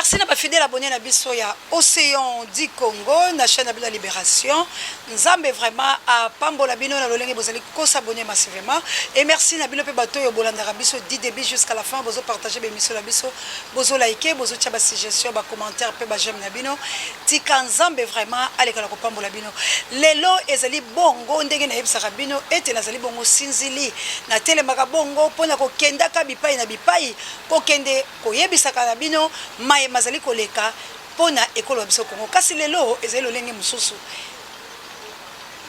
Merci na fidèle abonné na biso ya Océan du Congo na chaîne de la Libération. Nzambe vraiment à pambola bino na lolenge bozali ko s'abonner massivement et merci na bino pe bato yo bolanda biso du début jusqu'à la fin bozo partager be émission na biso bozo liker bozo tia ba suggestion ba commentaire pe ba j'aime na bino tika nzambe vraiment aleka la ko pambola bino lelo ezali bongo ndenge na yebisa bino ete nazali bongo sinzili na telemaka bongo pona ko kenda ka bipai na bipai ko kende ko yebisa ka bino maye mazali koleka pona ekolo biso Kongo kasi lelo ezali lolenge mususu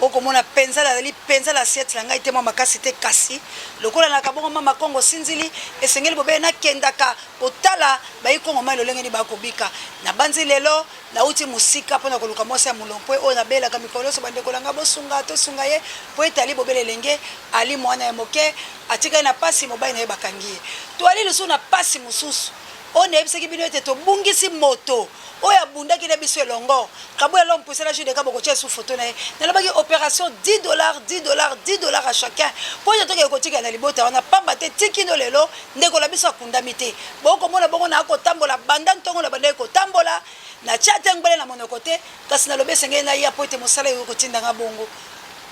okomona penza la siete la ngai te mama kasi te kasi lokola na kabongo mama Kongo sinzili esengeli bobe na kendaka otala bayi Kongo mai lolenge ni bakobika na banzi lelo na uti musika pona koluka mwasi ya mulompo o na bela ka mikolo so bande kolanga bosunga to sunga ye po etali bobele lenge ali mwana ya moke atika na pasi mobai na ye bakangie to ali lusu na pasi mususu on est ce qui vient de bungisi moto oya bunda ki na biso elongo kabo ya l'homme poussé la jude kabo ko tia sous photo na na baki opération $10 à chacun pour ya toke ko tika na libota on a pamba te tikino lelo ndeko la biso akundamite boko mona bongo na ko tambola banda ntongo la banda ko tambola na chate ngbele na monoko te kasi na lobe senge na ya pote mosala yo ko tinda nga bongo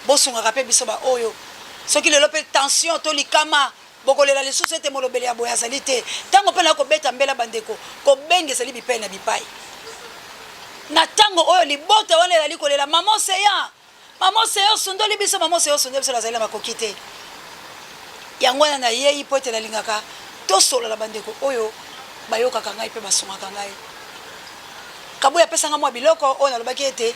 bosunga ka pe biso ba oyo soki lelo pe tension to likama bokolela lisusu ete molobeli ya boya azali te ntango mpe na kobeta mbela bandeko kobengezali bipai na bipai na ntango oyo libota wana ezali kolela mama oseya osundoli biso mama oseya osundoli biso nazali na makoki te yango wana na yei mpo ete nalingaka tosolola bandeko oyo bayokaka ngai mpe basungaka ngai kabuya apesanga mwa biloko oyo nalobaki ete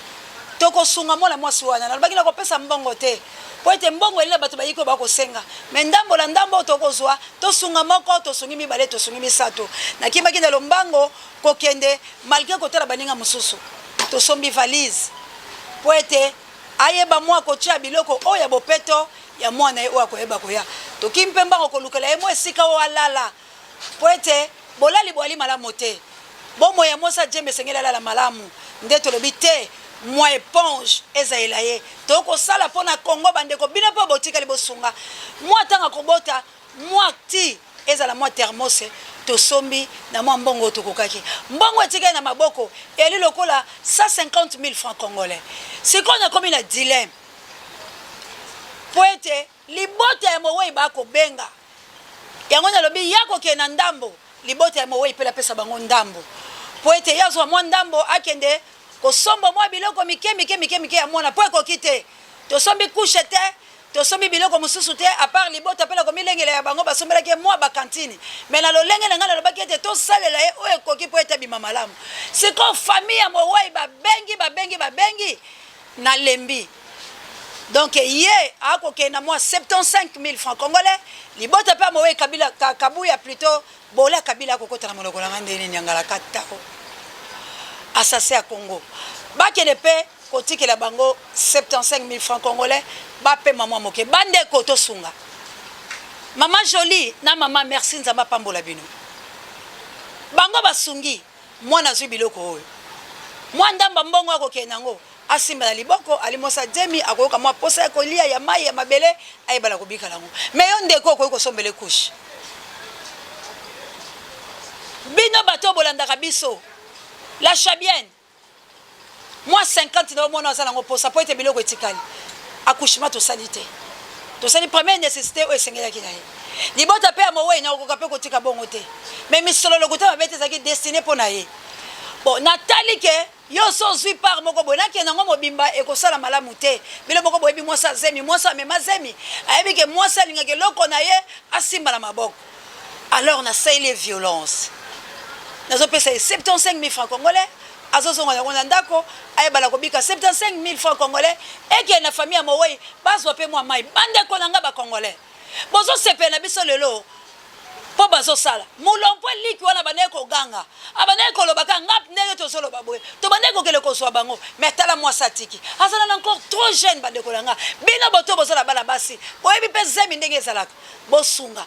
tokosunga mwana mwasi wana nalobaki na kopesa mbongo te po ete mbongo elina bato bayiko bakosenga me ndambola ndambo tokozwa tosunga moko tosungi mibale tosungi misato nakimaki na lombango kokende malgré kotala baninga mosusu tosombi valise po ete ayeba mwa kotia biloko oyo ya bopeto ya mwana ye oyo akoyeba koya tokimpe mbango kolukela ye mwa esika oyo alala po ete bolali bwali malamu te bomo ya mosa jembe esengeli alala malamu nde tolobi te moi éponge ezaela ye toko sala pona Congo bandeko bino po botika libosunga moi tanga kobota moi ti ezala moi thermos to sombi na moi mbongo tokokaki mbongo etika na maboko eli lokola 150,000 francs congolais sikona komi na dilemme poete libota ya mowe ba ko benga yango na lobi yako ke na ndambo libota ya mowe pela pesa bango ndambo poete yazo mo ndambo akende kosombo mwa biloko mike ya mwana po ekokite tosombi couche te tosombi biloko mususu te à part libota pela komilengela ya bango basombelaki mwa bakantine mais na lolenge na ngana lobaki ete tosalela ye oyo ekoki po ete bima malamu siko famille ya mowai babengi na lembi donc ye akoke na mwa 75,000 francs congolais libota pe mowai kabila kabuya plutôt bola kabila akokota na moloko na ndeni nyangala katako assassin à Congo bakele pe kotikela bango 75,000 francs congolais ba pe maman moke bande koto sunga maman jolie na maman merci nzamba pambola bino bango basungi mwana zwi biloko oyo mwandamba mbongo akokenango asimba na liboko alimosa demi akoyoka mwa posa kolia ya mai ya mabele ayebala kobika lango mais yo ndeko koyiko sombele couche bino bato bolandaka biso la chabienne moi 50 na mona za nango posa po ete biloko etikali accouchement to sanité to sali première nécessité o esengela ki na ye libota pe amowe na okoka pe kotika bongo te mais misolo lokota mabete zaki destiné pona ye bon natali ke yo so zui par moko bonaki nango mobimba ekosala malamu te bilo moko boyebi mwasa zemi mwasa mema zemi ayebi ke mwasa lingake loko na ye asimba na maboko alors na saile violence nazo pesa 75,000 francs congolais azozonga na kona ndako ayebala kobika 75,000 francs congolais eke na famille ya mowei bazwa pe mwa mai bande konanga ba congolais bozo sepe na biso lelo po bazo sala mulompo liki wana bane ko ganga abane ko lobaka ngap ndenge to solo baboye to bane ko kele ko swa bango mais tala mwa satiki azana encore trop jeune bande ko langa bina boto bozo la bala basi boyebi pe zemi ndenge ezalaka bosunga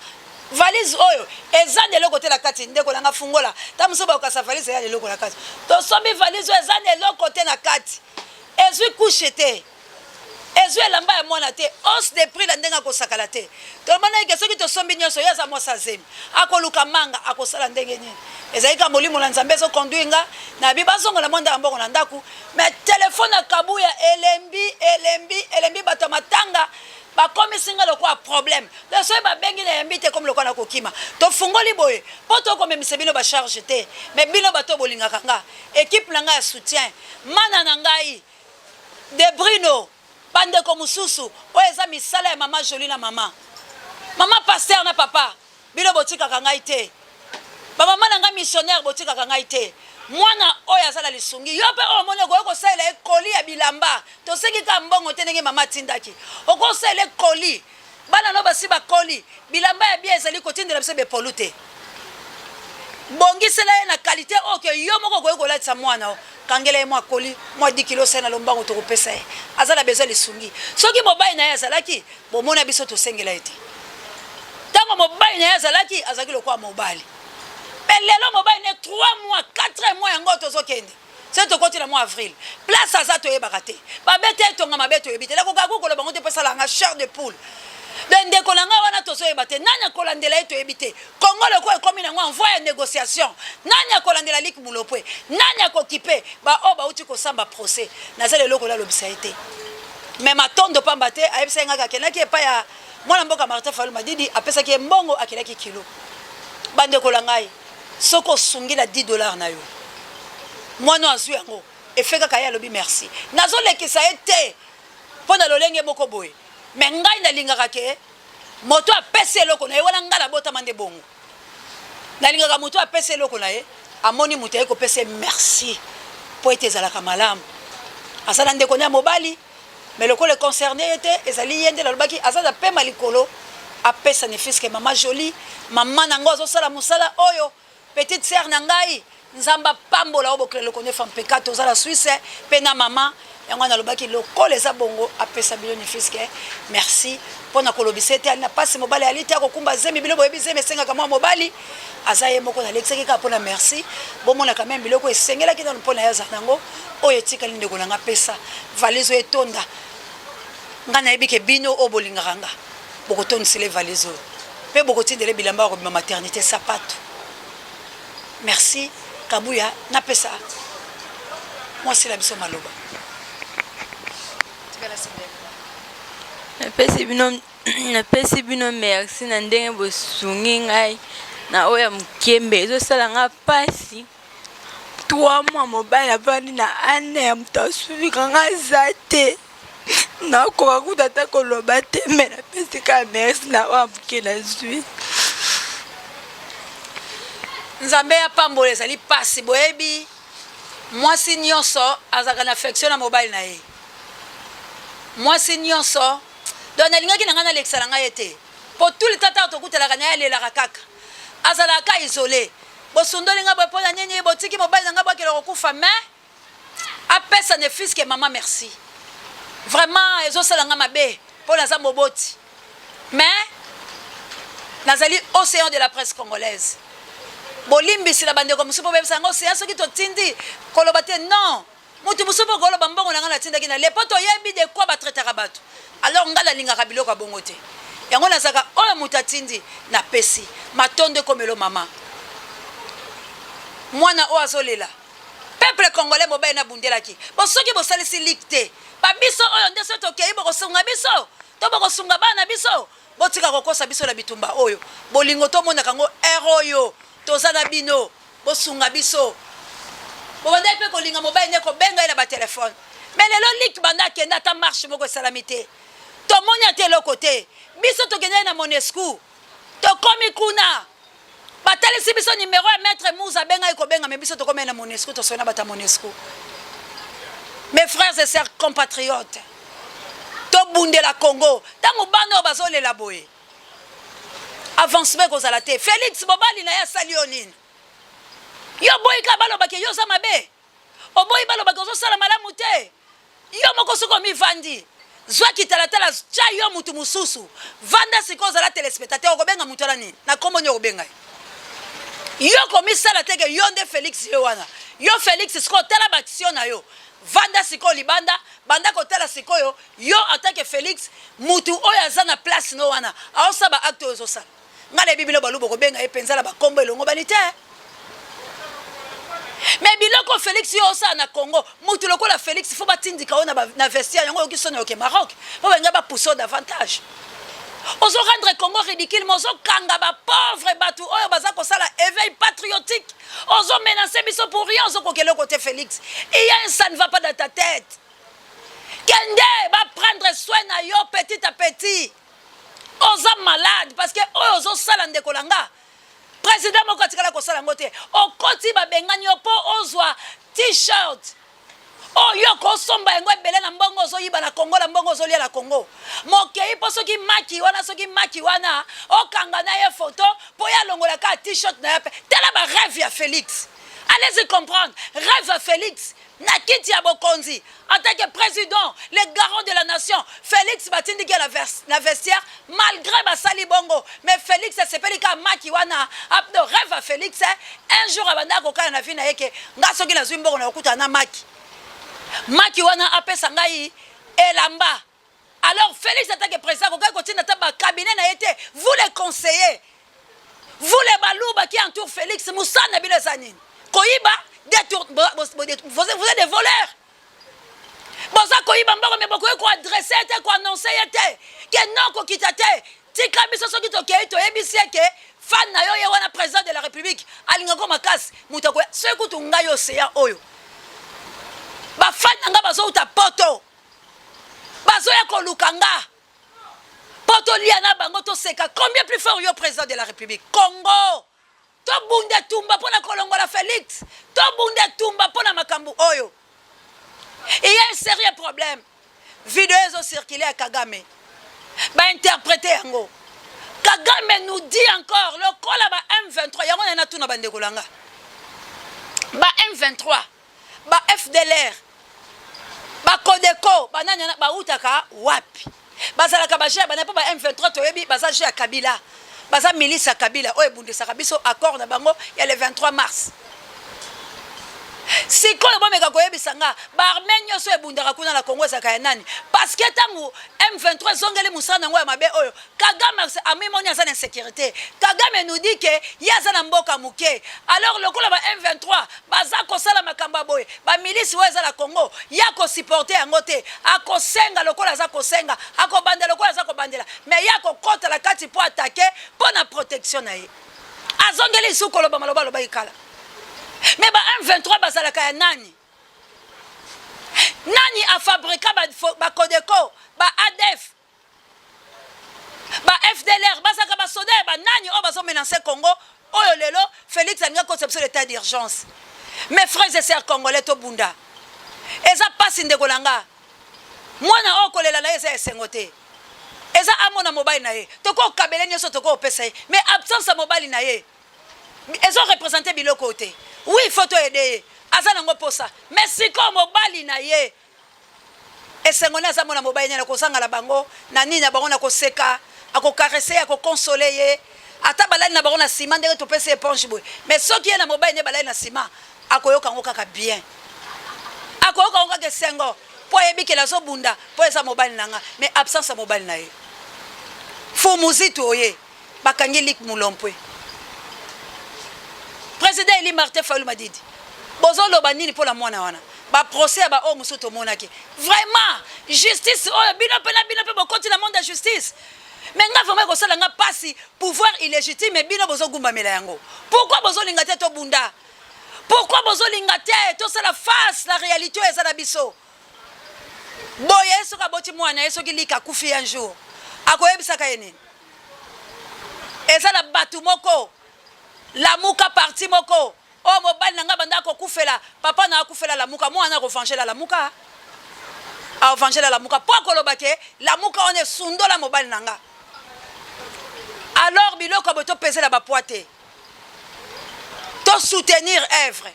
valise oyo ezane loko te la kati ndeko nanga fungola tamuso ba ukasa valise ya loko la kati to sombi valise ezane loko te na kati ezwi couche te ezwi elamba ya mwana te hausse de prix la ndenga ko sakala te to mana ke soki to sombi nyoso yaza mwasa zemi akoluka manga akosala ndenge nini ezalika molimo na nzambe so conduire nga na bi bazonga na mwanda mbongo na ndaku mais téléphone akabuya elembi bato matanga bakomi singa lokwa problème donc soki babengi na yambi te comme lokwa na kokima tofungoli boye mpo tokomemisa bino bacharge te mais bino bato bolingaka nga équipe na ngai ya soutien mana na ngai de Bruno bandeko mosusu oyo eza misala ya mama Jolie na mama pasteur na papa bino botikaka ngai te bamama na ngai missionnaire botikaka ngai te mwana oyo aza na lisungi yo mpe oyo omoni okoki kosalela ekoli ya bilamba tosengi ka mbongo te ndenge mama atindaki okosalela ekoli bana no basi bakoli bilamba ya bia ezali kotindela biso bepolu te bongisela ye na kalite oyo ke yo moko okoki kolatisa mwana o kangela ye mwa koli mwa 10 kilo se na lombango tokopesa ye aza na besoin lisungi soki mobali na ye azalaki bomona biso tosengela ye te ntango mobali na ye azalaki azalaki lokwa mobali mais lelo mobali ne 3 mois 4 mois yango tozokende se tokoti na mois avril place aza toyebaka te babete etonga mabe toyebi te nakoka kokoloba bango te mpo esalanga chair de poule de ndeko na nga wana tozoyeba te nani akolandela ye toyebi te kongo loko ekomi nango envoi ya négociation nani akolandela liki mulopwe nani akokipe baoyo bauti kosamba procès naza lelo kolalobisa ye te mais matondo pamba te ayebisa ye ngaka akendaki epai ya mwana mboka Martin Fayulu Madidi apesaki ye mbongo akendaki kilo bandeko na ngai soki osungi na $10 na yo mwana azwi yango efe kaka ye alobi merci nazolekisa ye te mpo na lolenge moko boye me ngai nalingaka ke moto apesi eloko na ye wana ngai nabotama nde bongo nalingaka moto apesi eloko na ye amoni moto aye kopesa ye merci mpo ete ezalaka malamu aza na ndeko na ya mobali me lokola econcerne ye te ezali ye nde nalobaki aza na pema likolo apesa ne fiske mama Jolie mama nango azosala mosala oyo petite sœur na ngai nzamba pambola oyo bokele lokone femme pekato oza la Suisse mpe na mama yango nalobaki lokola eza bongo apesa bino ne fiske merci mpo na kolobisa ete ali na pasi mobali ali te akokumba zemi bino boyebi zemi esengaka mwa mobali aza ye moko nalekisaki kaka mpona merci bomonaka meme biloko esengelaki nano mpo na ye aza nango oyo etikali ndeko na nga pesa valise oyo etonda ngai nayebi ke bino oyo bolingaka nga bokotondisela valise oyo mpe bokotindela bilamba ya kobima maternité sapato merci kabuya napesa mwasi na biso maloba napesi bino merci na ndenge bosungi ngai na oyo ya mokembe ezosala nga mpasi 3 mois mobali avandi na ane ya moto asuvika nga aza te nakoka kuta ata koloba te me napesi ka merci na oyo ya moke nazwi nzambe ya pambola ezali pasi boyebi mwasi nyonso azalaka na affection na mobali na ye mwasi nyonso donc nalingaki na ngai nalekisa na ngai ye te mpo tuli tata tokutelaka na ye alelaka kaka azalaka isole bosundoli ngai boye mpo na nini botiki mobali na ngai bwakela kokufa mais apesa ne fiske mama merci vraiment ezosala ngai mabe mpo naza moboti mais nazali océan de la presse congolaise bolimbisi na bandeko mosusu mpo bebisa yango océan soki totindi koloba te non mutu mosusu mpo koloba mbongo na ngai natindaki na lepo toyebi de kwa batraitaka bato alors ngai nalingaka biloko ya bongo te yango nazalaka oyo moto atindi napesi matondo ekomelo mama mwana oyo azolela peuple congolais mobali nabundelaki bosoki bosalisi ligue te babiso oyo nde so tokei bokosunga biso to bokosunga bana na biso botika kokosa biso na bitumba oyo bolingo tomonaka yango ere oyo toza na bino bosunga biso bobandaki mpe kolinga mobali nde kobenga ye na batelefone mais lelo ligue banda akende ata marche moko esalami te tomoni ate eloko te biso tokendaki na monesco tokomi kuna batalisi biso numero ya maître Mouza abengai kobenga me biso tokomi na monesco tosoi na bata monesco mes frères et sœurs compatriotes tobundela Congo ntango bana oyo bazolela boye avancement kozala te Félix mobali na ye asali yo nini yo boyika balobaki yo oza mabe oboyi balobaki ozosala malamu te yo moko soki omivandi zwaki talatala tya yo mutu mosusu vanda sikoyo ozala telespectateur okobenga mutu wana nini na kombo nini okobenga yo komisala teke yo nde Félix yo wana yo Félix sikoyo otala baktio na yo vanda sikoyo libanda banda kotala sikoyo yo atake Félix mutu oyo aza na place no wana aosala baacte oyo ozosala ngai na bibino baluba kobenga ye mpenza na bakombo elongo bani te mais biloko Félix yo ça na Congo mutu lokola Félix faut batindika ona na vestiaire yango ki sonne au Maroc faut benga ba pousser davantage ozo rendre Congo ridicule mais ozo kanga ba pauvre batu oyo baza ko sala éveil patriotique ozo menacer biso pour rien ozo kokelo côté Félix et ça ne va pas dans ta tête Kende va prendre soin na yo petit à petit ozo malade parce que ozo sala ndekolanga président moko atikala kosala ngote okoti babengani yo po ozwa t-shirt oyo kosomba yango ebele na mbongo ozoyiba na Congo na mbongo ozolia na Congo mokei po soki maki wana okanga na ye photo po ya longola ka t-shirt na yape tela ba rêve ya Félix allez-y comprendre rêve à Félix na kiti ya bokonzi en tant que président le garant de la nation Félix batindi ki la vestiaire malgré basali bongo mais Félix sepeli ka maki wana apdo rêve à Félix un jour abanda ko kana na vie na yeke nga soki na zwimbo na okuta na maki wana apesa ngai elamba alors Félix en tant que président ko kotina ta ba cabinet na yete vous les conseillers vous les balouba qui entourent Félix musana bilezani koyiba vous êtes des voleurs. Boza koyiba mbako me boko ko adresser te ko annoncer te que non ko kitate tika biso soki to ke to ebisi ke fan na yo ye wana président de la République alinga ko makasi mutako seku tunga yo seya oyo ba fan nga bazo uta poto bazo ya ko lukanga poto liana bango to seka combien plus fort yo président de la République Congo to bunde tumba pona kolongola Félix to bunde tumba pona makambu oyo et il y a un sérieux problème vidéo ont circulé à Kagame ba interpréter yango Kagame nous dit encore le kola ba M23 yango na tuna bande kolanga ba M23 ba FDLR ba Codeco ba nanya ba utaka wapi bazalaka ba jeba na pa ba M23 to yebi baza jeu ya Kabila baza milice ya Kabila oyo bundisaka biso accord na bango ya le 23 mars sikoyo bomeka koyebisanga baarmenyo so ebundaka kuna na Congo ezaka ya nani parce que tangu M23 zongeli musana ngo ya mabe oyo Kagame amimoni aza na insécurité Kagame nous dit que yaza na mboka muke alors lokola ba M23 baza kosala makamba boye ba milice oyo eza na Congo ya ko supporter yango te akosenga lokola za kosenga akobandela lokola za kobandela mais ya ko kota la kati po attaquer po na protection na ye azongeli sukolo ba maloba loba ikala mais ba M23 bazalaka ya nani a fabriqué ba Codeco ba ADF ba FDLR bazaka ba soda ba nani o bazo menacer Congo oyo lelo Félix alinga conception d'état d'urgence mes frères et sœurs congolais to bunda eza pasi ndekolanga mwana okolela na eza esengote eza amona mobile na ye toko kabele nyoso toko opesa ye mais absence ya mobile na ye ezo représenter biloko te oui photo aider azana ngo posa mais siko mobile na ye esengona za mona mobile na kozanga la bango na nini na bango na koseka akokareser akokonsoler ye ata balali na bango na ciment ndenge to pesa éponge boy mais soki ye na mobile ne balali na ciment akoyoka ngo kaka bien akoyoka ngo kaka sengo po yebikela so bunda po eza mobile nanga mais absence ya mobile na ye fo muzito oye bakangi lik mulompwe président Eli Martin Fayulu Madidi bozo loba nini pour la mwana wana ba procès ba o musoto monaki vraiment justice o bino pe bokoti na monde de justice mais nga vraiment ko sala nga pasi pouvoir illégitime bino bozo gumba mela yango pourquoi bozo linga te to bunda pourquoi bozo linga te to sala face la réalité eza na biso boye so ka boti mwana yeso kilika kufi un jour akoyebisa ka yenini eza la batu moko la muka parti moko o mobile nanga banda ko kufela papa na akufela la muka mwana ko vangela la muka a vangela la muka poko lobake la muka on est sundo la mobile nanga alors biloko boto peser la ba poité to soutenir œuvre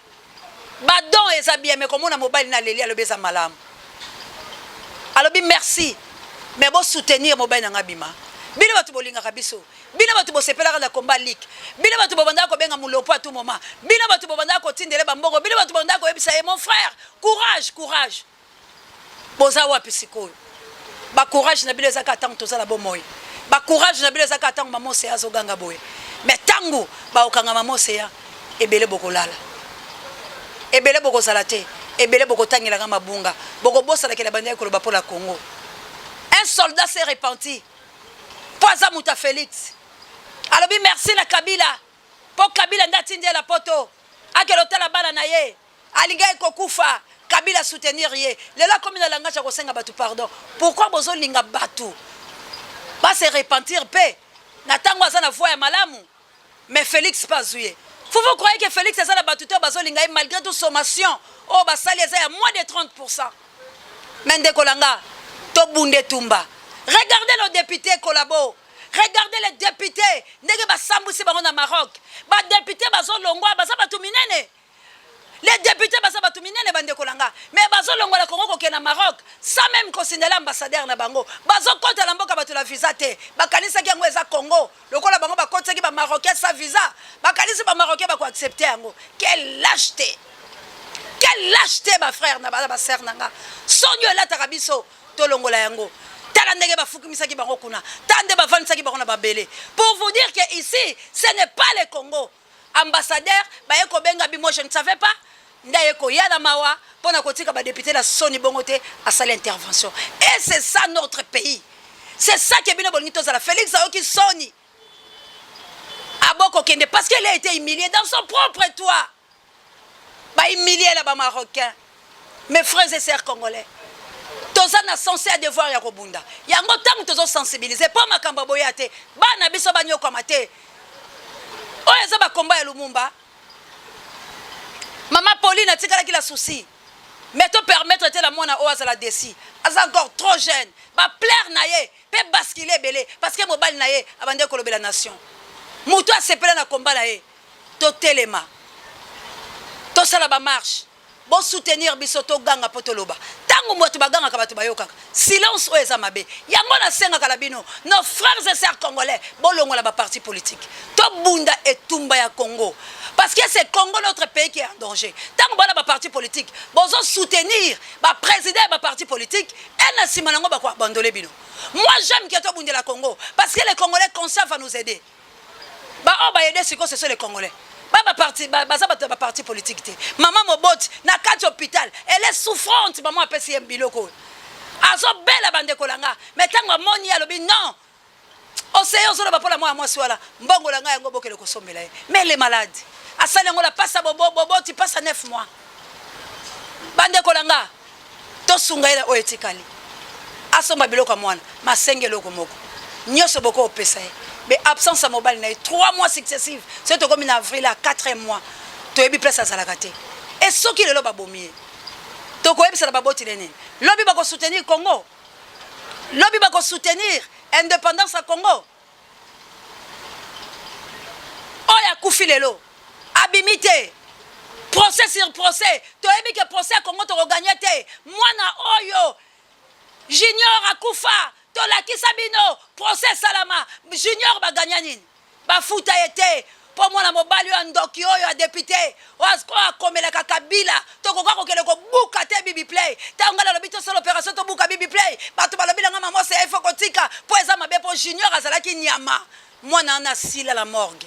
ba don eza bien mais comme on a mobile na leli alobeza malamu alobi merci mais bo soutenir mobile nanga bima bino batu bolinga kabiso bino batu bosepelaka na combat league bino batu bobanda ko benga mulopo à tout moment bino batu bobanda ko tindele bambongo bino batu bobanda ko yebisa mon frère courage boza wapi sikoyo ba courage na bino ezaka tango tozala bomoyi ba courage na bino ezaka tango mamose azoganga boye mais tango ba okanga mamose ya ebele bokolala ebele boko salate ebele boko tangela mabunga boko bosa la kela bande ko ba pour la Congo. Un soldat s'est repenti poisa muta Félix alobi merci na Kabila po Kabila ndatindi la poto akelo tala bala na ye alinga ekokufa Kabila soutenir ye lela comme na langage ko senga batu pardon pourquoi bozo linga batu ba se repentir pe na tango azana voix ya malamu mais Félix pas zouye. Vous croyez que Félix est la batuteur bazolinga malgré toute sommation oh basali eza ya moins de 30%. Mende kolanga to bunde tumba. Regardez nos députés collabo. Regardez les députés ndenge basambusi bango na Maroc. Ba député bazolongwa baza batu minene. Les députés baza batu minene bande kolanga. Mais bazolongwa la Congo ko na Maroc sans même considérer l'ambassadeur na bango. Bazo konta la mboka batu la visa te. Bakanisa ki yango eza Congo. Lokola bango bakotsa ki ba Marocain sa visa. Bakanisa ba Marocain ba ko accepter yango. Quelle lâcheté. Quelle lâcheté ba frère na ba sœur nanga. Sonyo la tarabiso to longola yango. Tala ndenge ba fukimisa ki bango kuna. Tande ba vanisa ki bango na babele. Pour vous dire que ici ce n'est pas le Congo. Ambassadeur ba yeko benga bi moi je ne savais pas. Ndayeko yana mawa pona kotika ba député la soni bongote à sa l'intervention. Et c'est ça notre pays. C'est ça qui est bien bonito za la Félix Aoki soni. Aboko kende parce qu'elle a été humiliée dans son propre toit. Ba humilié là-bas marocain. Mes frères et sœurs congolais. Toza na censé à devoir ya kobunda. Yango tangu tozo sensibiliser pas makamba boyate. Ba na biso banyo komate. Oya za ba combat ya Lumumba. Maman Pauline a tika la souci. Mais te permettre de la mona oa za la desi. Asa encore trop jeune. Ba plaire na ye, pe basculer belé parce que mobile na ye abande ko lobela nation. Muto a sepela na combat na ye. To telema. To sala ba marche. Bon soutenir bisoto ganga potoloba. Tango moto baganga ka batu bayoka. Silence oeza mabe. Yango na senga kalabino. Nos frères et sœurs congolais bolongo la ba parti politique. To bunda et tumba ya Congo. Parce que c'est Congo notre pays qui est en danger. Tango bala ba parti politique, bozo soutenir ba président ba parti politique et na simanango ba kwa bandole bino. Moi j'aime que to bunda la Congo parce que les Congolais conscients va nous aider. Ba o ba aider ce que ce sont les Congolais. Ba parti politique te. Maman Mobot na kati hôpital, elle est souffrante maman apesi mbiloko. Azo bela bande kolanga, mais tango moni alobi non. Oseyo zo ba pola moi swala. Mbongo langa yango bokele ko sombela. Mais les malades. Asalengo la passe bobo tu passes à 9 mois. Bande kolanga. To sunga ila oetikali. Asomba biloko mwana, masenge loko moko. Nyoso boko opesa. Mais absence à mobile na 3 mois successifs. C'est comme en avril à 4 mois. To yebi place à salakate. Et ce qui le loba bomier. To ko yebi sala baboti lene. Lobi ba ko soutenir Congo. Lobi ba ko soutenir indépendance à Congo. Oya kufilelo. Abimité. Procès sur procès. To yebi que procès à Congo to gagner te. Mwana oyo. Junior akufa. La Kisabino, procès Salama, Junior Baganyanin, Bafuta été, pour moi la mobile en doki oyo a député, oasko a comme la Kabila, Tokoka ko buka te bibi play, Tangala l'habito sur l'opération to buka bibi play, Batu balabila nga maman c'est fokotika, pour ezama be pour Junior Azalaki Nyama, moi nana assis à la morgue.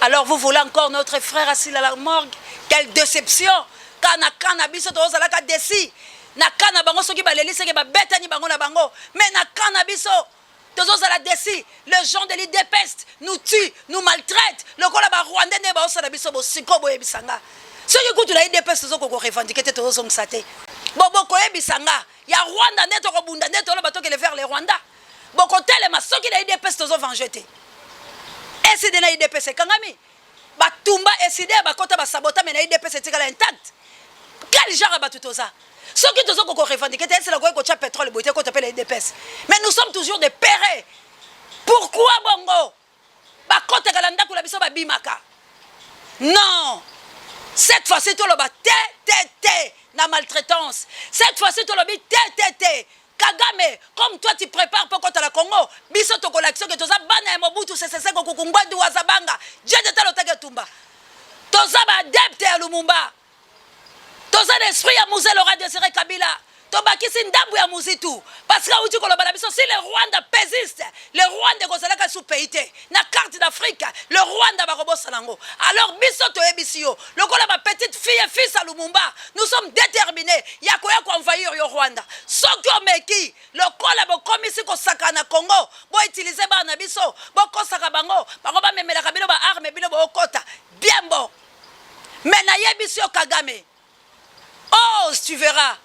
Alors vous voulez encore notre frère assis à la morgue? Quelle déception! Kana biso to zalaka desi. Na kana bango soki baleli seke ba betani bango na bango mais na kana biso tozo za la desi les gens de l'IDPS nous tuent nous maltraitent le kola ba rwandais ne ba osala biso bo siko bo ebisanga soki kutu la IDPS tozo ko revendiquer te tozo ngsaté bobo ko ebisanga ya Rwanda ne to ko bunda ne to lo bato ke le vers les Rwanda boko telema soki la IDPS tozo vengeté et c'est de la IDPS kangami ba tumba eside ba kota ba sabota mais la IDPS etikala intact quel genre ba tutoza. Ce qui nous ont revendiqué, c'est la guerre contre pétrole, le qu'on appelle les DPS. Mais nous sommes toujours des pérés. Pourquoi bongo? Ba kote kalanda kula biso ba bimaka. Non. Cette fois-ci tout le bas na maltraitance. Cette fois-ci tout le bas Kagame, comme toi tu prépares pour contre la Congo, biso to collection que toza bana Mobutu c'est ko kukungwa du wazabanga. Dieu de talo teke tumba. Toza ba adepte à Lumumba. Toza l'esprit à Mouze Laurent Désiré Kabila. tobakisi ndambu ya muzitu parce que auti koloba na biso si le Rwanda persiste le Rwanda kozalaka sous pays te na carte d'Afrique le Rwanda bakobosana ngo alors biso toyebisi yo lokola ba petite fille et fils à Lumumba nous sommes déterminés ya koya ko envahir yo Rwanda soki omeki lokola bokomisi kosaka na Congo bo utiliser ba na biso bokosaka bango bango ba memelaka bino ba arme bino bokota bien bon mais na yebisi yo Kagame oh tu verras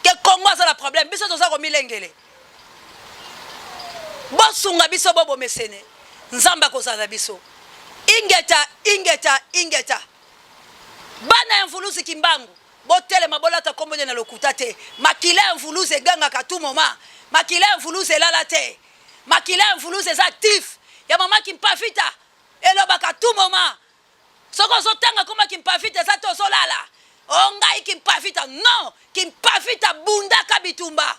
que Congo a le problème biso toza ko milengele bosunga biso bobo mesene nzamba kozala biso ingeta bana mvuluzi kimbangu botele mabolata kombo na lokuta te makila mvuluzi eganga katu moma makila mvuluzi elala te makila mvuluzi est actif ya mama kimpafita elobaka tout moment soko zotanga koma kimpafita za to solala ongai kimpafita non kimpafita bundaka bitumba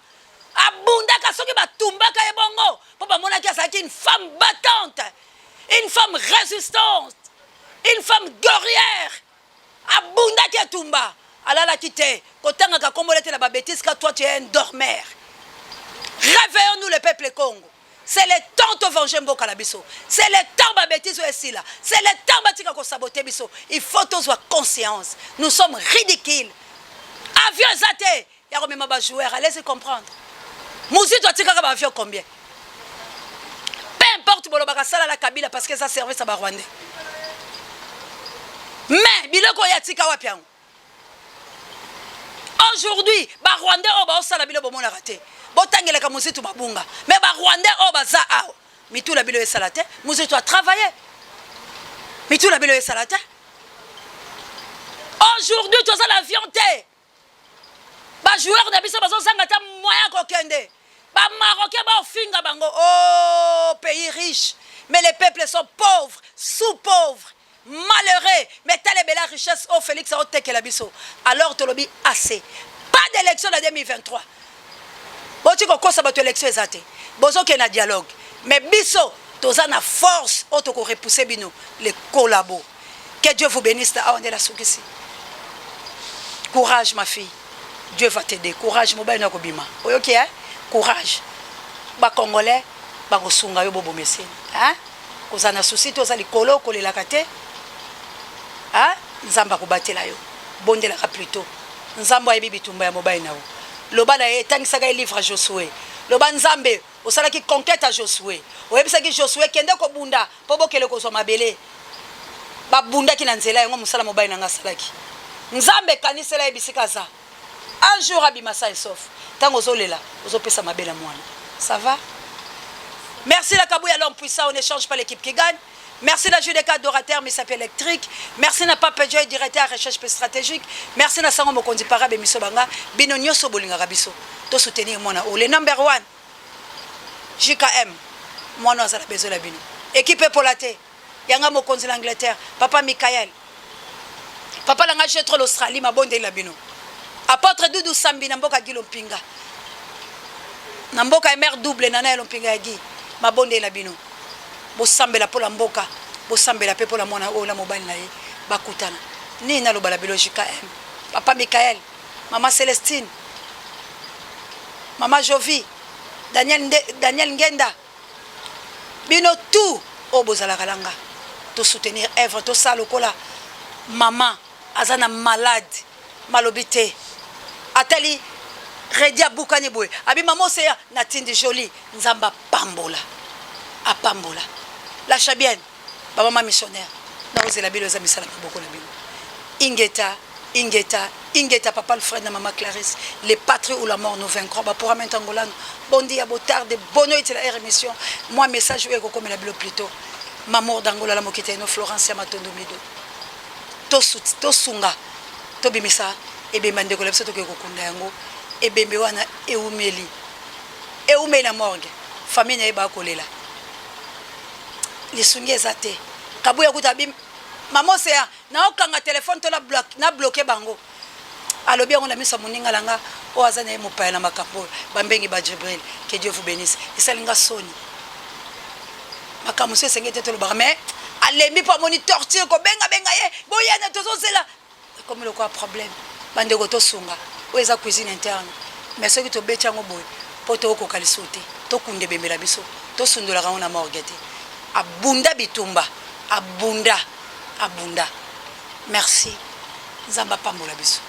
abundaka soki batumbaka ebongo po bamonaki azalaki une femme battante une femme résistante une femme guerrière abundaki etumba alalaki te kotangaka kombolete na babétise ka toi tu es un dormeur. Réveillons-nous le peuple Congo. C'est le temps de venger Mboka la biso. C'est le temps de bêtise aussi là. C'est le temps de saboter biso. Il faut tous avoir conscience. Nous sommes ridicules. Avion zate. Il y a même pas joueur. Allez-y comprendre. Mouzi doit tirer un avion combien? Peu importe bolobaka sala la Kabila parce que ça service à Rwandais. Mais biloko ya tika wapian. Aujourd'hui, ba Rwandais o ba osala biloko mona raté. Botangela ka muzitu babunga mais ba Rwandais o baza awo mitula bilo esalate muzitu a travaillé mitula bilo esalate aujourd'hui tu as l'avion té ba joueur na biso bazo sanga ta moyen ko kende ba marocain ba finga bango oh pays riche mais les peuples sont pauvres sous-pauvres malheureux mais telle est belle richesse oh Félix a oté que la biso alors tolobi assez pas d'élection en 2023. Boti ko kosa bato élection ezate bozo ke na dialogue mais biso toza na force auto ko repousser bino les collabos que Dieu vous bénisse là on est la soukisi courage ma fille Dieu va t'aider courage mobile na ko bima oyoki hein courage ba congolais ba ko sunga yo bobo messi hein koza na souci toza likolo ko lelaka te hein nzamba ko batela yo bondela ka plutôt nzamba ya bibitumba ya mobile na wo loba na etangisaka livre à Josué loba nzambe osalaki conquête à Josué oyebisaki Josué kende ko bunda po bokele ko so mabele ba bunda ki na nzela yango musala mobile na ngasalaki nzambe kanisela ebisika za un jour abima sa sauf tango zolela ozopesa mabela mwana ça va. Merci la Kabouya l'homme puissant on n'échange pas l'équipe qui gagne. Merci la Judeka d'orateur mais s'appelle électrique. Merci na Papa Joy directeur recherche stratégique. Merci na Sango Mokondi Parabe Misobanga. Bino nyoso bolinga rabiso. To soutenir mona o le number 1. JKM. Mwana azala bezo la bino. Équipe Polaté. Yanga Mokonzi l'Angleterre. Papa Michael. Papa langa jetro l'Australie ma bonde la bino. Apôtre Doudou Sambi na mboka Gilo Mpinga. Na mboka mère double nana Lompinga yagi. Ma bonde la bino. Bosambela pola mboka bosambela pe pola mwana o la mobile na ye bakutana ni na lobala biologique M papa Michael maman Célestine maman Jovi Daniel Ngenda bino tout o bozala kalanga to soutenir Èvre to sala lokola maman azana malade malobité atali redia bukani boy abi maman c'est Natindi Jolie nzamba pambola apambola la chabienne maman missionnaire na ozela bilo za misala beaucoup na bilo ingeta papa le frère de maman Clarisse les patries ou la mort nous vaincront ba pour amener Angolan bondi ya botard de bonheur et la émission moi message ou comme la bilo plutôt maman d'Angola la mokite no Florence ya matondo mido to sunga to bimisa e be mande ko lepso to ko kunda yango e bembe wana e umeli na morgue famille na ba kolela les sungi zate Kabouya kutabi maman c'est na okanga téléphone to na bloqué bango alobi on a mis sa moninga langa o azana mo pa na makapo bambengi ba Jibril que Dieu vous bénisse isalinga soni makamuso sengete to lo barme alemi pa moni torture ko benga ye boyana to zela comme le quoi problème bande ko to sunga o eza cuisine interne mais soki tobeti yango boye mpo tookoka lisusu te tokunde bembela biso tosundolaka yango na morgue te abunda bitumba abunda merci nzambe apambola biso